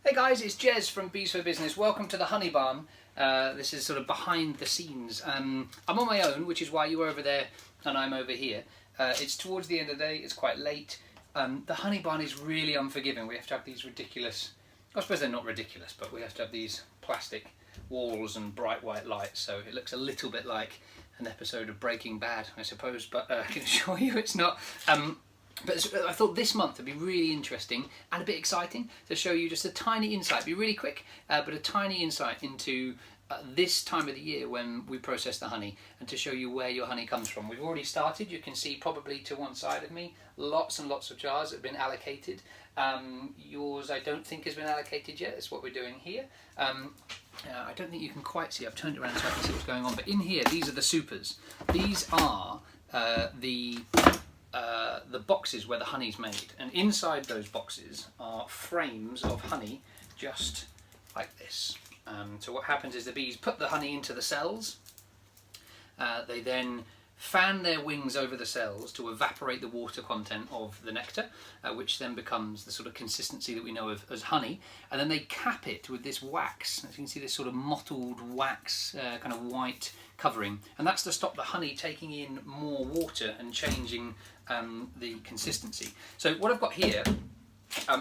Hey guys, it's Jez from Bees for Business. Welcome to the Honey Barn. This is sort of behind the scenes. I'm on my own, which is why you're over there and I'm over here. It's towards the end of the day, it's quite late. The Honey Barn is really unforgiving. We have to have these ridiculous, I suppose they're not ridiculous, but we have to have these plastic walls and bright white lights, so it looks a little bit like an episode of Breaking Bad, I suppose, but I can assure you it's not. But I thought this month would be really interesting and a bit exciting to show you just a tiny insight. It'd be really quick, but a tiny insight into this time of the year when we process the honey, and to show you where your honey comes from. We've already started. You can see probably to one side of me lots and lots of jars that have been allocated. Yours I don't think has been allocated yet. That's what we're doing here. I don't think you can quite see. I've turned it around so I can see what's going on. But in here, these are the supers. These are the boxes where the honey's made, and inside those boxes are frames of honey just like this. So what happens is the bees put the honey into the cells, they then fan their wings over the cells to evaporate the water content of the nectar, which then becomes the sort of consistency that we know of as honey, and then they cap it with this wax. As you can see, this sort of mottled wax, kind of white covering, and that's to stop the honey taking in more water and changing the consistency. So what I've got here,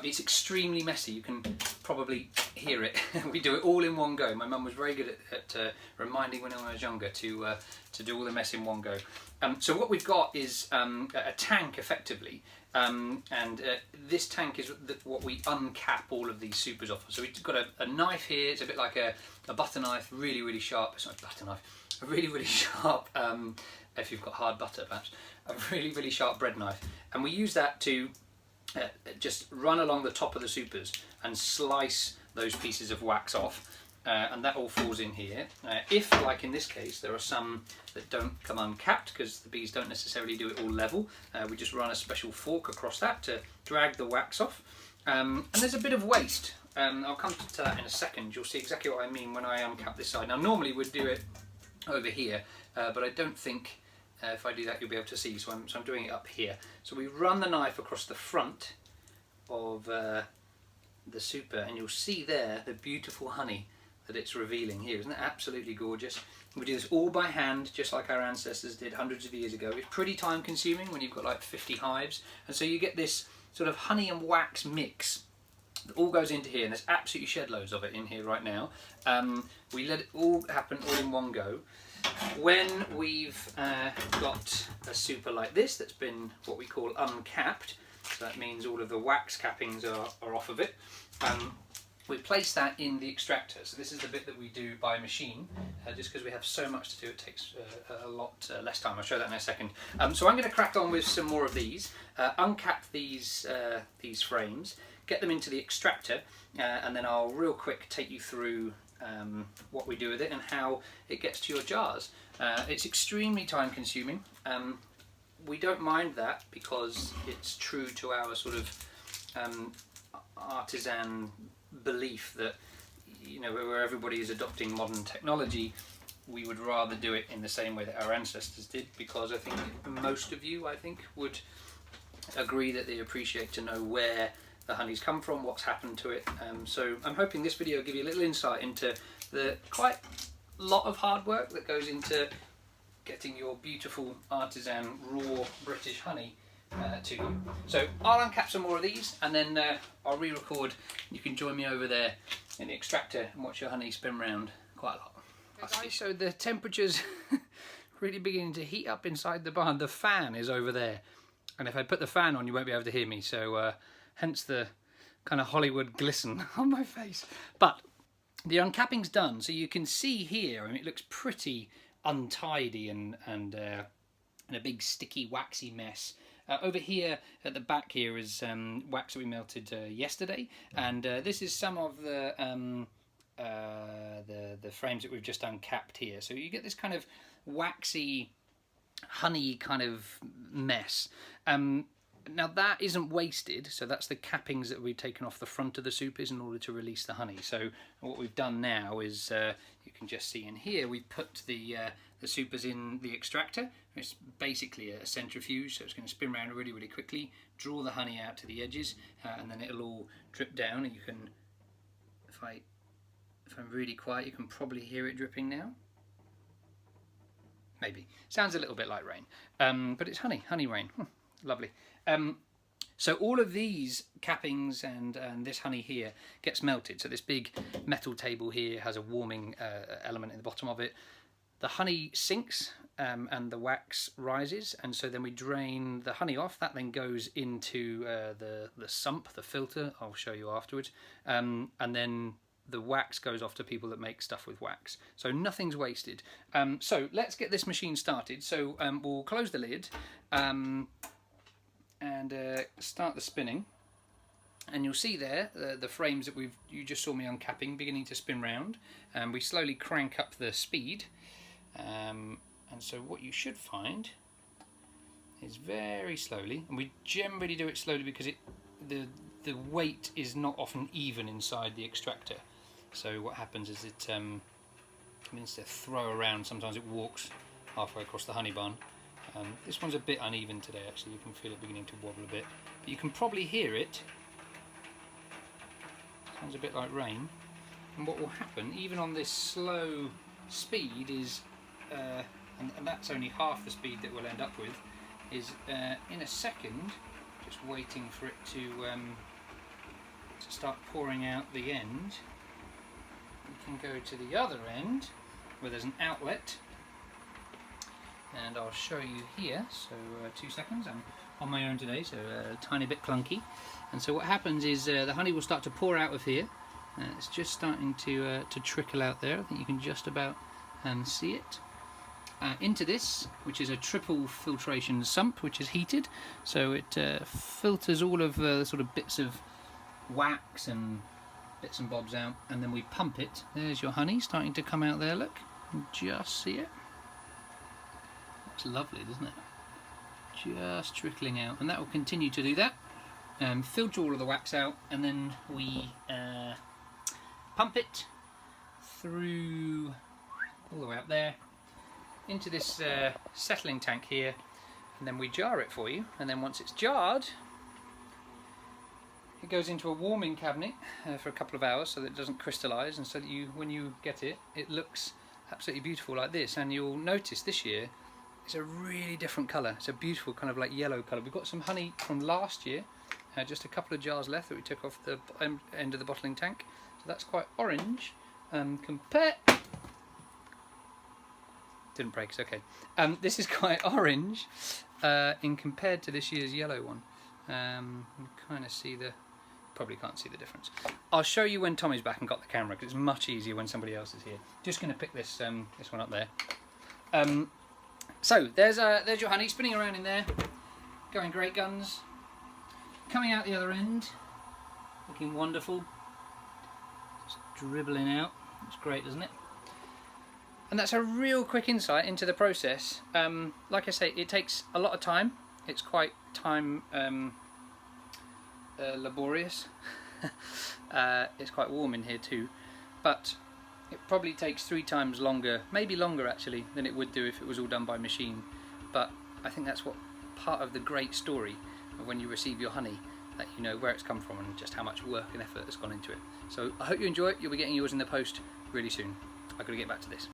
it's extremely messy. You can probably hear it. We do it all in one go. My mum was very good at reminding when I was younger to do all the mess in one go. So what we've got is a tank, effectively, and this tank is what we uncap all of these supers off. So we've got a knife here. It's a bit like a butter knife, really sharp. It's not a butter knife. A really sharp, if you've got hard butter perhaps, a really sharp bread knife, and we use that to just run along the top of the supers and slice those pieces of wax off, and that all falls in here. If, like in this case, there are some that don't come uncapped because the bees don't necessarily do it all level, we just run a special fork across that to drag the wax off, and there's a bit of waste. I'll come to that in a second. You'll see exactly what I mean when I uncap this side. Now normally we'd do it over here, but I don't think if I do that you'll be able to see, so I'm doing it up here. So we run the knife across the front of the super, and you'll see there the beautiful honey that it's revealing here. Isn't that absolutely gorgeous? We do this all by hand, just like our ancestors did hundreds of years ago. It's pretty time consuming when you've got like 50 hives, and so you get this sort of honey and wax mix that all goes into here, and there's absolutely shed loads of it in here right now. We let it all happen all in one go. When we've got a super like this that's been what we call uncapped, so that means all of the wax cappings are off of it, we place that in the extractor. So this is the bit that we do by machine, just because we have so much to do, it takes a lot less time. I'll show that in a second. So I'm going to crack on with some more of these, uncap these frames, get them into the extractor, and then I'll real quick take you through what we do with it and how it gets to your jars. It's extremely time consuming. We don't mind that because it's true to our sort of artisan belief that, you know, where everybody is adopting modern technology, we would rather do it in the same way that our ancestors did, because I think most of you, would agree that they appreciate to know where the honey's come from, what's happened to it. So I'm hoping this video will give you a little insight into the quite lot of hard work that goes into getting your beautiful artisan raw British honey to you. So I'll uncap some more of these, and then I'll re-record. You can join me over there in the extractor and watch your honey spin round quite a lot. Okay, so the temperature's really beginning to heat up inside the barn. The fan is over there, and if I put the fan on you won't be able to hear me, so hence the kind of Hollywood glisten on my face. But the uncapping's done, so you can see here, I mean, it looks pretty untidy and a big sticky waxy mess. Over here at the back here is wax that we melted yesterday, and this is some of the frames that we've just uncapped here. So you get this kind of waxy honey kind of mess. Now that isn't wasted, so that's the cappings that we've taken off the front of the supers in order to release the honey. So what we've done now is, you can just see in here, we put the supers in the extractor. It's basically a centrifuge, so it's going to spin around really quickly, draw the honey out to the edges, and then it'll all drip down, and you can if I'm really quiet, you can probably hear it dripping now. Maybe. Sounds a little bit like rain. But it's honey rain. Lovely. So all of these cappings and this honey here gets melted. So this big metal table here has a warming element in the bottom of it. The honey sinks and the wax rises, and so then we drain the honey off. That then goes into the sump, the filter. I'll show you afterwards. And then the wax goes off to people that make stuff with wax. So nothing's wasted. So let's get this machine started. So we'll close the lid and start the spinning. And you'll see there the frames that you just saw me uncapping beginning to spin round. And we slowly crank up the speed. And so what you should find is very slowly, and we generally do it slowly because the weight is not often even inside the extractor. So what happens is it begins to throw around. Sometimes it walks halfway across the honey barn. This one's a bit uneven today, actually. You can feel it beginning to wobble a bit, but you can probably hear it. Sounds a bit like rain. And what will happen, even on this slow speed, is and that's only half the speed that we'll end up with, is in a second, just waiting for it to start pouring out the end. We can go to the other end where there's an outlet, and I'll show you here. So 2 seconds. I'm on my own today, so a tiny bit clunky. And so what happens is the honey will start to pour out of here. It's just starting to trickle out there. I think you can just about see it. Into this, which is a triple filtration sump, which is heated, so it filters all of the sort of bits of wax and bits and bobs out, and then we pump it. There's your honey starting to come out there, look. Just see it. Looks lovely, doesn't it? Just trickling out, and that will continue to do that. Filter all of the wax out, and then we pump it through all the way up there into this settling tank here, and then we jar it for you. And then once it's jarred, it goes into a warming cabinet for a couple of hours so that it doesn't crystallize, and so that when you get it, it looks absolutely beautiful like this. And you'll notice this year it's a really different colour. It's a beautiful kind of like yellow colour. We've got some honey from last year, just a couple of jars left that we took off the end of the bottling tank, so that's quite orange. Didn't break, it's okay. This is quite orange in compared to this year's yellow one. You kind of see probably can't see the difference. I'll show you when Tommy's back and got the camera, because it's much easier when somebody else is here. Just going to pick this one up there. So there's your honey spinning around in there, going great guns. Coming out the other end, looking wonderful. Just dribbling out. It's great, doesn't it? And that's a real quick insight into the process. Like I say, it takes a lot of time. It's quite time laborious. It's quite warm in here too, but it probably takes 3 times longer, maybe longer actually, than it would do if it was all done by machine. But I think that's what part of the great story of when you receive your honey, that you know where it's come from and just how much work and effort has gone into it. So I hope you enjoy it. You'll be getting yours in the post really soon. I've got to get back to this.